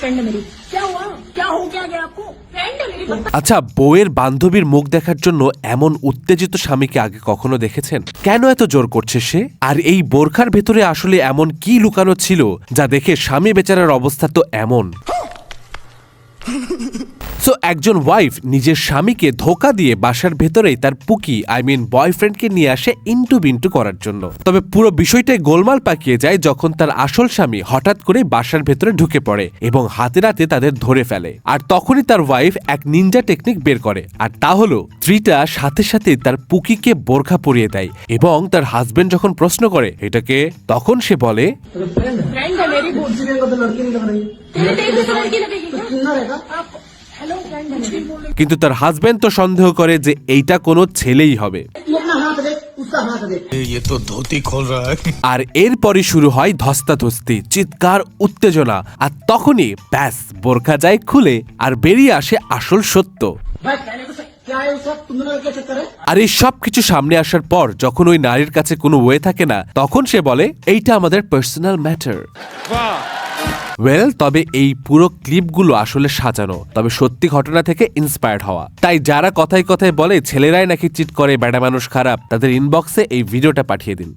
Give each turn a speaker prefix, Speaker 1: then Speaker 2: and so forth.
Speaker 1: Friend है मेरी। क्या हुआ, क्या हो क्या गया आपको? फ्रेंड है मेरी।
Speaker 2: আচ্ছা, বউয়ের বান্ধবীর মুখ দেখার জন্য এমন উত্তেজিত স্বামীকে আগে কখনো দেখেছেন? কেন এত জোর করছে সে? আর এই বোরখার ভেতরে আসলে এমন কি লুকানো ছিল যা দেখে স্বামী বেচারার অবস্থা তো এমন। সো একজন ওয়াইফ নিজের স্বামীকে ধোকা দিয়ে বাসার ভেতরেই তার পুকি বয়ফ্রেন্ডকে নিয়ে আসে ইন্টু বিন্টু করার জন্য। তবে পুরো বিষয়টাই গোলমাল পাকিয়ে যায় যখন তার আসল স্বামী হঠাৎ করে বাসার ভেতরে ঢুকে পড়ে এবং হাতে নাতে তাদের ধরে ফেলে। আর তখনই তার ওয়াইফ এক নিনজা টেকনিক বের করে, আর তা হলো স্ত্রীটা সাথে সাথে তার পুকিকে বোরখা পরিয়ে দেয় এবং তার হাজবেন্ড যখন প্রশ্ন করে এটাকে, তখন সে বলে
Speaker 1: फ्रेंड है मेरी। बोल
Speaker 3: तो लड़की नहीं लग रही है।
Speaker 1: तेरे देख से लड़की लगेगी
Speaker 3: तो
Speaker 1: क्या?
Speaker 3: कितना रहेगा?
Speaker 1: आप हेलो फ्रेंड है मेरी।
Speaker 2: কিন্তু তার হাজবেন্ড তো সন্দেহ করে যে এইটা কোনো ছেলেই হবে।
Speaker 3: तू अपना हाथ देख, उसका हाथ देख।
Speaker 4: ये तो धोती खोल रहा है।
Speaker 2: আর এরপরই শুরু হয় ধস্তাধস্তি, চিৎকার, উত্তেজনা, আর তখনই ব্যাস বোরখা যায় খুলে আর বেরিয়ে আসে আসল সত্য।
Speaker 3: भाई कहने को क्या है उसका? तुम दोनों का क्या चक्कर है?
Speaker 2: আর এই সব কিছু সামনে আসার পর যখন ওই নারীর কাছে কোনো ওয়ে থাকে না, তখন সে বলে এইটা আমাদের পার্সোনাল ম্যাটার। ওয়েল, তবে এই পুরো ক্লিপগুলো আসলে সাজানো, তবে সত্যি ঘটনা থেকে ইন্সপায়ার্ড হওয়া। তাই যারা কথায় কথায় বলে ছেলেরাই নাকি চিট করে, ব্যাডা মানুষ খারাপ, তাদের ইনবক্সে এই ভিডিওটা পাঠিয়ে দিন।